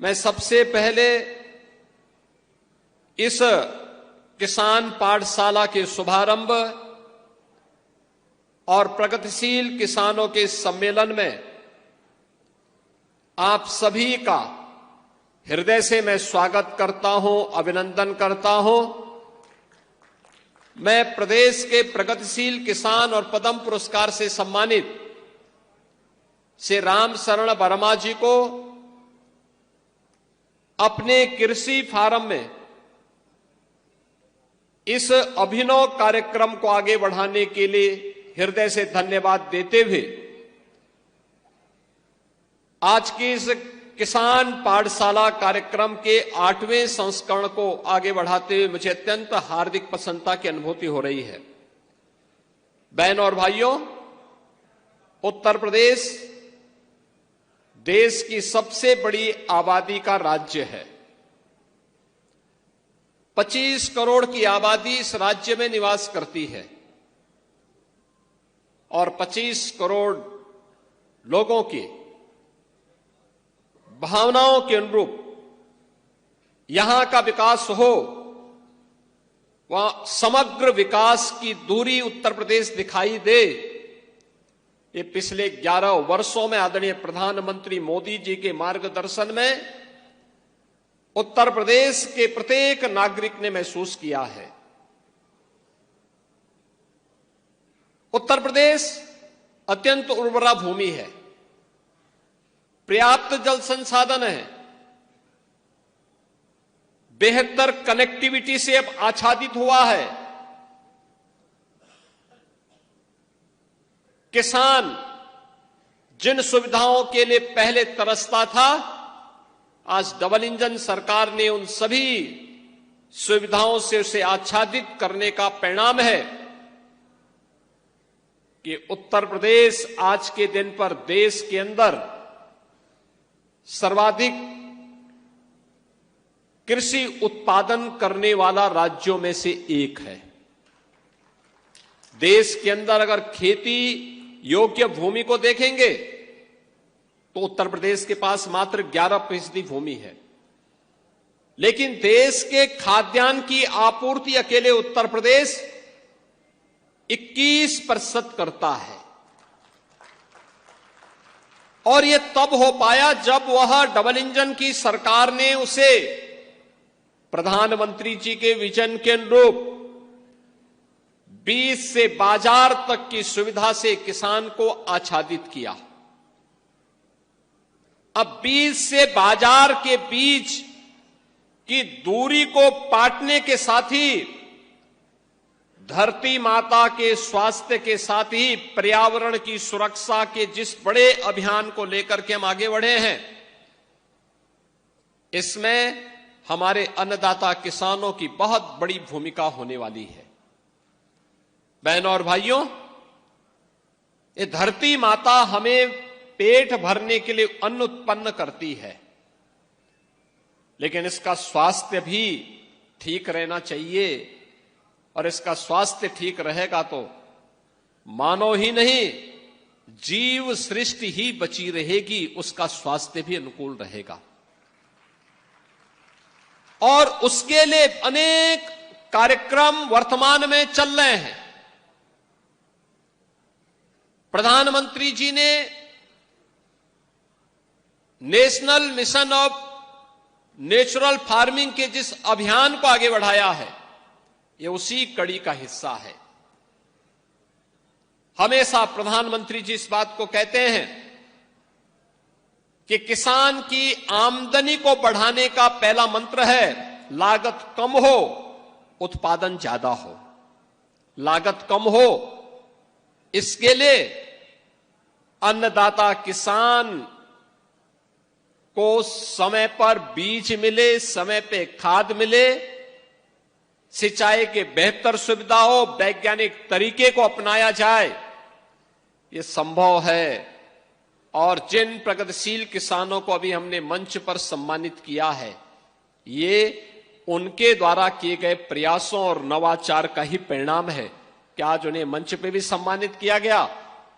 मैं सबसे पहले इस किसान पाठशाला के शुभारंभ और प्रगतिशील किसानों के सम्मेलन में आप सभी का हृदय से मैं स्वागत करता हूं, अभिनंदन करता हूं। मैं प्रदेश के प्रगतिशील किसान और पद्म पुरस्कार से सम्मानित श्री राम शरण वर्मा जी को अपने कृषि फार्म में इस अभिनव कार्यक्रम को आगे बढ़ाने के लिए हृदय से धन्यवाद देते हुए आज की इस किसान पाठशाला कार्यक्रम के 8वें संस्करण को आगे बढ़ाते हुए मुझे अत्यंत हार्दिक प्रसन्नता की अनुभूति हो रही है। बहनों और भाइयों, उत्तर प्रदेश देश की सबसे बड़ी आबादी का राज्य है। 25 करोड़ की आबादी इस राज्य में निवास करती है और 25 करोड़ लोगों की भावनाओं के अनुरूप यहां का विकास हो, वहां समग्र विकास की दूरी उत्तर प्रदेश दिखाई दे। ये पिछले 11 वर्षों में आदरणीय प्रधानमंत्री मोदी जी के मार्गदर्शन में उत्तर प्रदेश के प्रत्येक नागरिक ने महसूस किया है। उत्तर प्रदेश अत्यंत उर्वरा भूमि है, पर्याप्त जल संसाधन है, बेहतर कनेक्टिविटी से अब आच्छादित हुआ है। किसान जिन सुविधाओं के लिए पहले तरसता था, आज डबल इंजन सरकार ने उन सभी सुविधाओं से उसे आच्छादित करने का परिणाम है कि उत्तर प्रदेश आज के दिन पर देश के अंदर सर्वाधिक कृषि उत्पादन करने वाला राज्यों में से एक है। देश के अंदर अगर खेती योग्य भूमि को देखेंगे तो उत्तर प्रदेश के पास मात्र 11% भूमि है, लेकिन देश के खाद्यान्न की आपूर्ति अकेले उत्तर प्रदेश 21% करता है। और यह तब हो पाया जब वह डबल इंजन की सरकार ने उसे प्रधानमंत्री जी के विजन के अनुरूप बीज से बाजार तक की सुविधा से किसान को आच्छादित किया। अब बीज से बाजार के बीच की दूरी को पाटने के साथ ही धरती माता के स्वास्थ्य के साथ ही पर्यावरण की सुरक्षा के जिस बड़े अभियान को लेकर के हम आगे बढ़े हैं, इसमें हमारे अन्नदाता किसानों की बहुत बड़ी भूमिका होने वाली है। बहनों और भाइयों, ये धरती माता हमें पेट भरने के लिए अन्न उत्पन्न करती है, लेकिन इसका स्वास्थ्य भी ठीक रहना चाहिए। और इसका स्वास्थ्य ठीक रहेगा तो मानव ही नहीं, जीव सृष्टि ही बची रहेगी, उसका स्वास्थ्य भी अनुकूल रहेगा। और उसके लिए अनेक कार्यक्रम वर्तमान में चल रहे हैं। प्रधानमंत्री जी ने national mission of natural farming के जिस अभियान को आगे बढ़ाया है, ये उसी कड़ी का हिस्सा है। हमेशा प्रधानमंत्री जी इस बात को कहते हैं कि किसान की आमदनी को बढ़ाने का पहला मंत्र है लागत कम हो, उत्पादन ज्यादा हो। लागत कम हो, इसके लिए अन्नदाता किसान को समय पर बीज मिले, समय पे खाद मिले, सिंचाई के बेहतर सुविधा हो, वैज्ञानिक तरीके को अपनाया जाए, ये संभव है। और जिन प्रगतिशील किसानों को अभी हमने मंच पर सम्मानित किया है, ये उनके द्वारा किए गए प्रयासों और नवाचार का ही परिणाम है कि आज उन्हें मंच पे भी सम्मानित किया गया।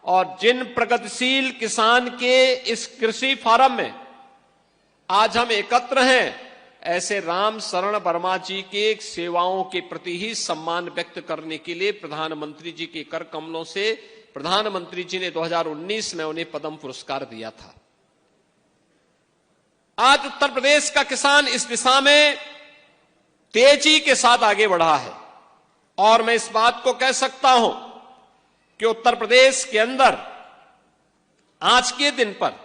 और जिन प्रगतिशील किसान के इस कृषि फार्म में आज हम एकत्र हैं, ऐसे राम शरण वर्मा जी के सेवाओं के प्रति ही सम्मान व्यक्त करने के लिए प्रधानमंत्री जी के कर कमलों से प्रधानमंत्री जी ने 2019 में उन्हें पद्म पुरस्कार दिया था। आज उत्तर प्रदेश का किसान इस दिशा में तेजी के साथ आगे बढ़ा है और मैं इस बात को कह सकता हूं कि उत्तर प्रदेश के अंदर आज के दिन पर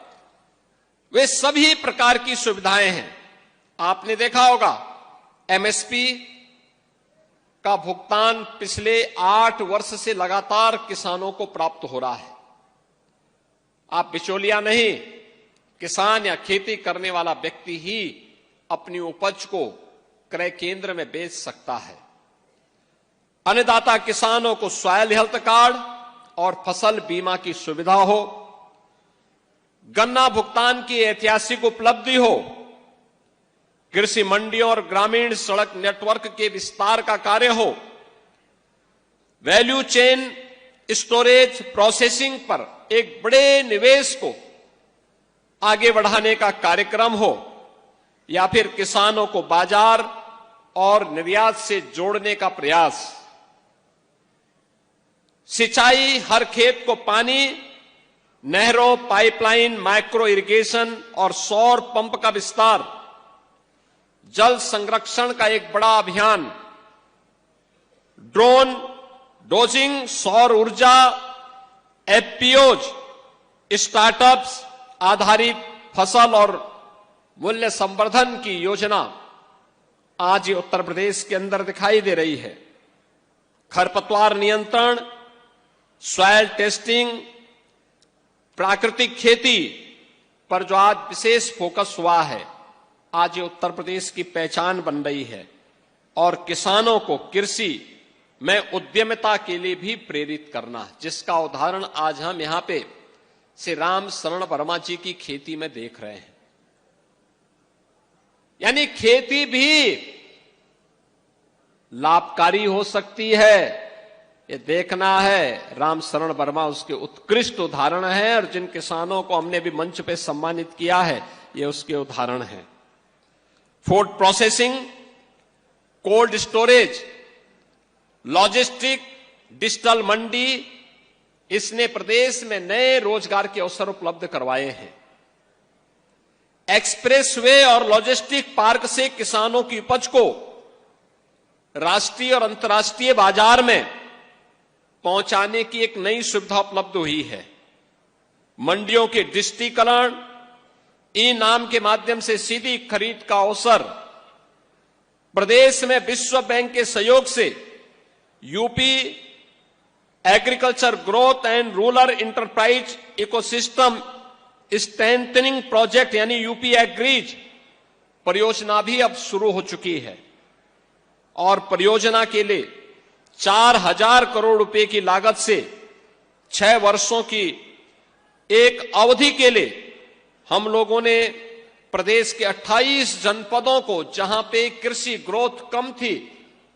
वे सभी प्रकार की सुविधाएं हैं। आपने देखा होगा एमएसपी का भुगतान पिछले 8 वर्ष से लगातार किसानों को प्राप्त हो रहा है। आप बिचौलिया नहीं, किसान या खेती करने वाला व्यक्ति ही अपनी उपज को क्रय केंद्र में बेच सकता है। अन्नदाता किसानों को सॉयल हेल्थ कार्ड और फसल बीमा की सुविधा हो, गन्ना भुगतान की ऐतिहासिक उपलब्धि हो, कृषि मंडियों और ग्रामीण सड़क नेटवर्क के विस्तार का कार्य हो, वैल्यू चेन स्टोरेज प्रोसेसिंग पर एक बड़े निवेश को आगे बढ़ाने का कार्यक्रम हो, या फिर किसानों को बाजार और निर्यात से जोड़ने का प्रयास। सिंचाई, हर खेत को पानी, नहरों, पाइपलाइन, माइक्रो इरिगेशन और सौर पंप का विस्तार, जल संरक्षण का एक बड़ा अभियान, ड्रोन डोजिंग, सौर ऊर्जा, एफपीओज, स्टार्टअप्स आधारित फसल और मूल्य संवर्धन की योजना आज उत्तर प्रदेश के अंदर दिखाई दे रही है। खरपतवार नियंत्रण, सॉयल टेस्टिंग, प्राकृतिक खेती पर जो आज विशेष फोकस हुआ है, आज ये उत्तर प्रदेश की पहचान बन रही है और किसानों को कृषि में उद्यमिता के लिए भी प्रेरित करना, जिसका उदाहरण आज हम यहां पे श्री राम शरण वर्मा जी की खेती में देख रहे हैं। यानी खेती भी लाभकारी हो सकती है, ये देखना है। राम शरण वर्मा उसके उत्कृष्ट उदाहरण है और जिन किसानों को हमने भी मंच पे सम्मानित किया है, ये उसके उदाहरण हैं। Food processing, cold storage, logistic, digital mandi, इसने प्रदेश में नए रोजगार के अवसर उपलब्ध करवाए हैं। एक्सप्रेसवे और लॉजिस्टिक पार्क से किसानों की उपज को राष्ट्रीय और अंतर्राष्ट्रीय बाजार में पहुंचाने की एक नई सुविधा उपलब्ध हुई है। मंडियों के डिजिटीकरण, ई नाम के माध्यम से सीधी खरीद का अवसर, प्रदेश में विश्व बैंक के सहयोग से UP agriculture growth and rural enterprise ecosystem strengthening project यानी यूपी एग्रीज परियोजना भी अब शुरू हो चुकी है और परियोजना के लिए 4000 करोड़ रुपए की लागत से 6 वर्षों की एक अवधि के लिए हम लोगों ने प्रदेश के 28 जनपदों को, जहां पे कृषि ग्रोथ कम थी,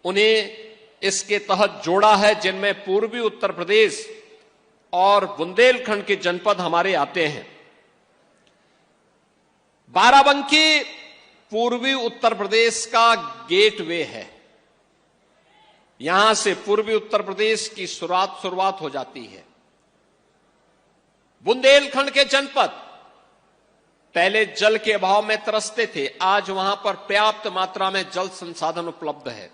उन्हें इसके तहत जोड़ा है, जिनमें पूर्वी उत्तर प्रदेश और बुंदेलखंड के जनपद हमारे आते हैं। बाराबंकी पूर्वी उत्तर प्रदेश का गेटवे है। यहां से पूर्वी उत्तर प्रदेश की शुरुआत हो जाती है। बुंदेलखंड के जनपद पहले जल के अभाव में तरसते थे, आज वहां पर पर्याप्त मात्रा में जल संसाधन उपलब्ध है।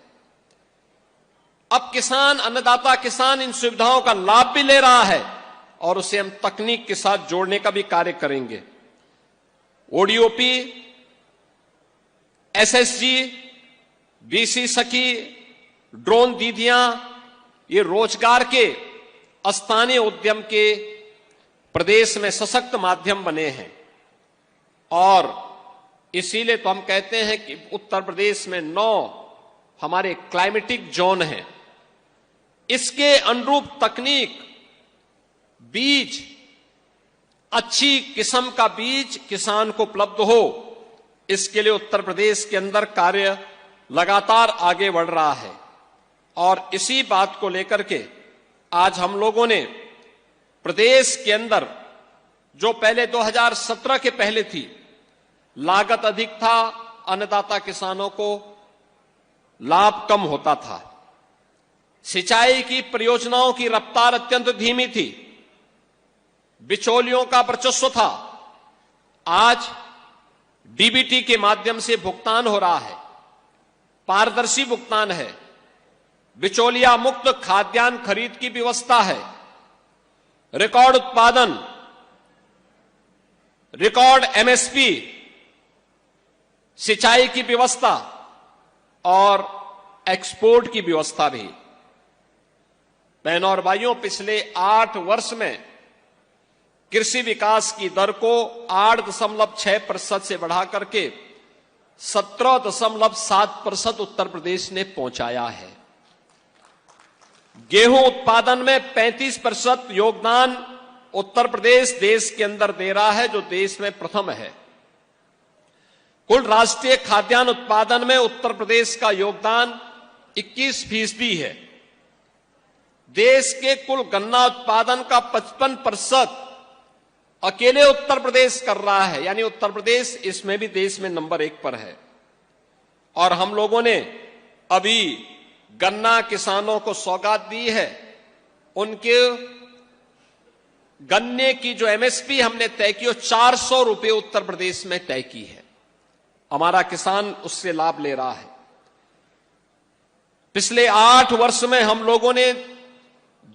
अब किसान, अन्नदाता किसान इन सुविधाओं का लाभ भी ले रहा है और उसे हम तकनीक के साथ जोड़ने का भी कार्य करेंगे। ओडीओपी, एसएसजी, बीसी सखी, ड्रोन दीदियां, ये रोजगार के स्थानीय उद्यम के प्रदेश में सशक्त माध्यम बने हैं और इसीलिए तो हम कहते हैं कि उत्तर प्रदेश में 9 हमारे क्लाइमेटिक जोन हैं। इसके अनुरूप तकनीक, बीज, अच्छी किस्म का बीज किसान को उपलब्ध हो, इसके लिए उत्तर प्रदेश के अंदर कार्य लगातार आगे बढ़ रहा है और इसी बात को लेकर के आज हम लोगों ने प्रदेश के अंदर जो पहले 2017 के पहले थी लागत अधिक था, अन्नदाता किसानों को लाभ कम होता था। सिंचाई की परियोजनाओं की रफ्तार अत्यंत धीमी थी, बिचौलियों का वर्चस्व था। आज डीबीटी के माध्यम से भुगतान हो रहा है, पारदर्शी भुगतान है, बिचौलिया मुक्त खाद्यान्न खरीद की व्यवस्था है, रिकॉर्ड उत्पादन, रिकॉर्ड एमएसपी, सिंचाई की व्यवस्था और एक्सपोर्ट की व्यवस्था भी। बहनों और भाइयों, पिछले 8 वर्ष में कृषि विकास की दर को 8.6% से बढ़ा करके 17.7% उत्तर प्रदेश ने पहुंचाया है। गेहूं उत्पादन में 35% योगदान उत्तर प्रदेश देश के अंदर दे रहा है, जो देश में प्रथम है। कुल राष्ट्रीय खाद्यान्न उत्पादन में उत्तर प्रदेश का योगदान 21% है। देश के कुल गन्ना उत्पादन का 55% अकेले उत्तर प्रदेश कर रहा है, यानी उत्तर प्रदेश इसमें भी देश में नंबर 1 पर है। और हम लोगों ने अभी गन्ना किसानों को सौगात दी है। उनके गन्ने की जो एमएसपी हमने तय की, वो 400 रुपये उत्तर प्रदेश में तय की है। हमारा किसान उससे लाभ ले रहा है। पिछले 8 वर्ष में हम लोगों ने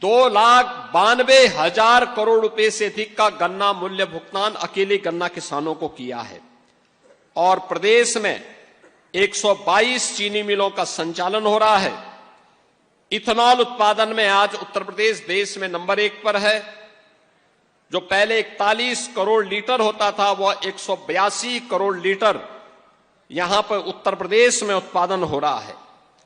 2,92,000 करोड़ रुपए से अधिक का गन्ना मूल्य भुगतान अकेले गन्ना किसानों को किया है। और प्रदेश में 122 चीनी मिलों का संचालन हो रहा है। इथेनॉल उत्पादन में आज उत्तर प्रदेश देश में नंबर 1 पर है। जो पहले 41 करोड़ लीटर होता था, वह 182 करोड़ लीटर यहां पर उत्तर प्रदेश में उत्पादन हो रहा है।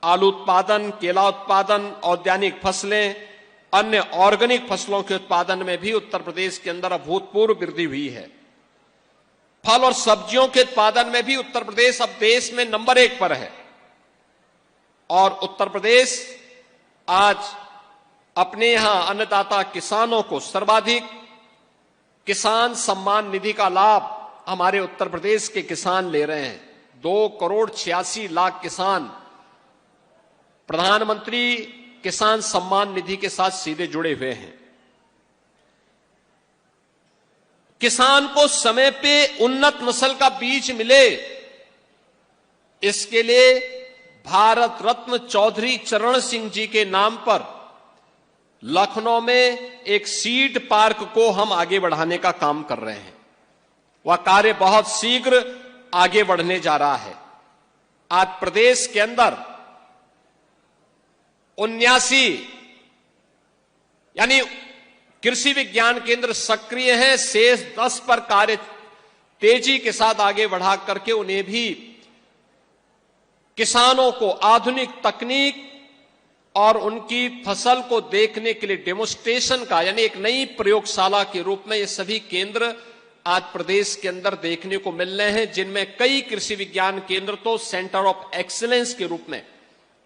आलू उत्पादन, केला उत्पादन, औद्यानिक फसलें, अन्य ऑर्गेनिक फसलों के उत्पादन में भी उत्तर प्रदेश के अंदर अभूतपूर्व वृद्धि हुई है। फल और सब्जियों के उत्पादन में भी उत्तर प्रदेश अब देश में नंबर 1 पर है। और उत्तर प्रदेश आज अपने यहां अन्नदाता किसानों को सर्वाधिक किसान सम्मान निधि का लाभ हमारे उत्तर प्रदेश के किसान ले रहे हैं। 2,86,00,000 किसान प्रधानमंत्री किसान सम्मान निधि के साथ सीधे जुड़े हुए हैं। किसान को समय पे उन्नत नस्ल का बीज मिले, इसके लिए भारत रत्न चौधरी चरण सिंह जी के नाम पर लखनऊ में एक सीड पार्क को हम आगे बढ़ाने का काम कर रहे हैं। वह कार्य बहुत शीघ्र आगे बढ़ने जा रहा है। आज प्रदेश के अंदर 79 यानी कृषि विज्ञान केंद्र सक्रिय है। शेष 10 पर कार्य तेजी के साथ आगे बढ़ा करके उन्हें भी किसानों को आधुनिक तकनीक और उनकी फसल को देखने के लिए डेमोस्ट्रेशन का, यानी एक नई प्रयोगशाला के रूप में ये सभी केंद्र आज प्रदेश के अंदर देखने को मिल रहे हैं, जिनमें कई कृषि विज्ञान केंद्र तो सेंटर ऑफ एक्सीलेंस के रूप में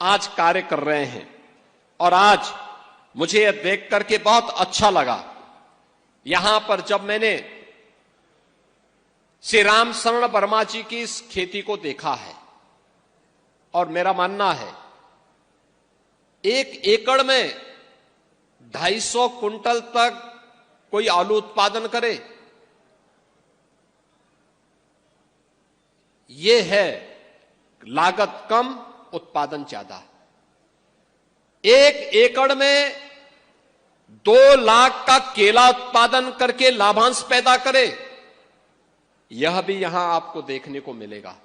आज कार्य कर रहे हैं। और आज मुझे यह देख करके बहुत अच्छा लगा, यहां पर जब मैंने श्री राम शरण वर्मा जी की इस खेती को देखा है, और मेरा मानना है 1 एकड़ में 250 कुंटल तक कोई आलू उत्पादन करे, यह है लागत कम, उत्पादन ज्यादा। 1 एकड़ में 2 लाख का केला उत्पादन करके लाभांश पैदा करे, यह भी यहां आपको देखने को मिलेगा।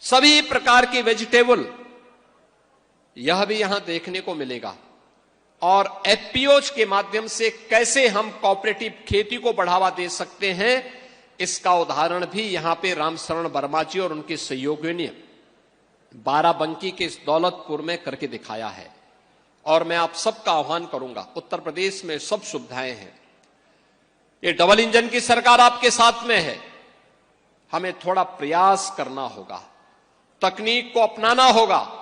सभी प्रकार की वेजिटेबल, यह भी यहां देखने को मिलेगा। और एफपीओज के माध्यम से कैसे हम कोऑपरेटिव खेती को बढ़ावा दे सकते हैं, इसका उदाहरण भी यहां पे रामशरण वर्मा जी और उनके सहयोगियों ने बाराबंकी के इस दौलतपुर में करके दिखाया है। और मैं आप सबका आह्वान करूंगा, उत्तर प्रदेश में सब सुविधाएं हैं, ये डबल इंजन की सरकार आपके साथ में है। हमें थोड़ा प्रयास करना होगा, तकनीक को अपनाना होगा,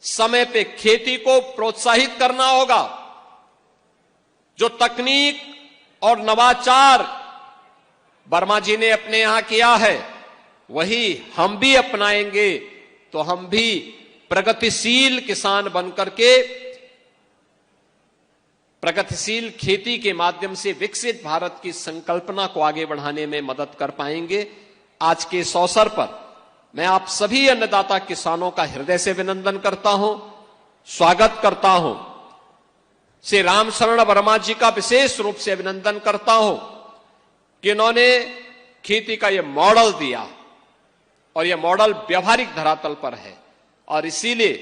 समय पे खेती को प्रोत्साहित करना होगा। जो तकनीक और नवाचार वर्मा जी ने अपने यहां किया है वही हम भी अपनाएंगे तो हम भी प्रगतिशील किसान बनकर के प्रगतिशील खेती के माध्यम से विकसित भारत की संकल्पना को आगे बढ़ाने में मदद कर पाएंगे। आज के इस अवसर पर मैं आप सभी अन्नदाता किसानों का हृदय से अभिनंदन करता हूं, स्वागत करता हूं। श्री रामशरण वर्मा जी का विशेष रूप से अभिनंदन करता हूं कि इन्होंने खेती का यह मॉडल दिया और यह मॉडल व्यवहारिक धरातल पर है और इसीलिए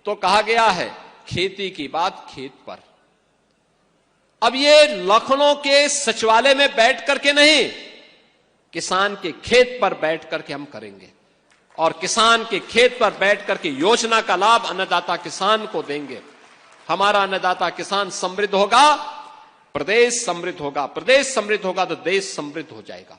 तो कहा गया है खेती की बात खेत पर। अब ये लखनऊ के सचिवालय में बैठ करके नहीं, किसान के खेत पर बैठ करके हम करेंगे और किसान के खेत पर बैठ करके योजना का लाभ अन्नदाता किसान को देंगे। हमारा अन्नदाता किसान समृद्ध होगा, प्रदेश समृद्ध होगा, प्रदेश समृद्ध होगा तो देश समृद्ध हो जाएगा।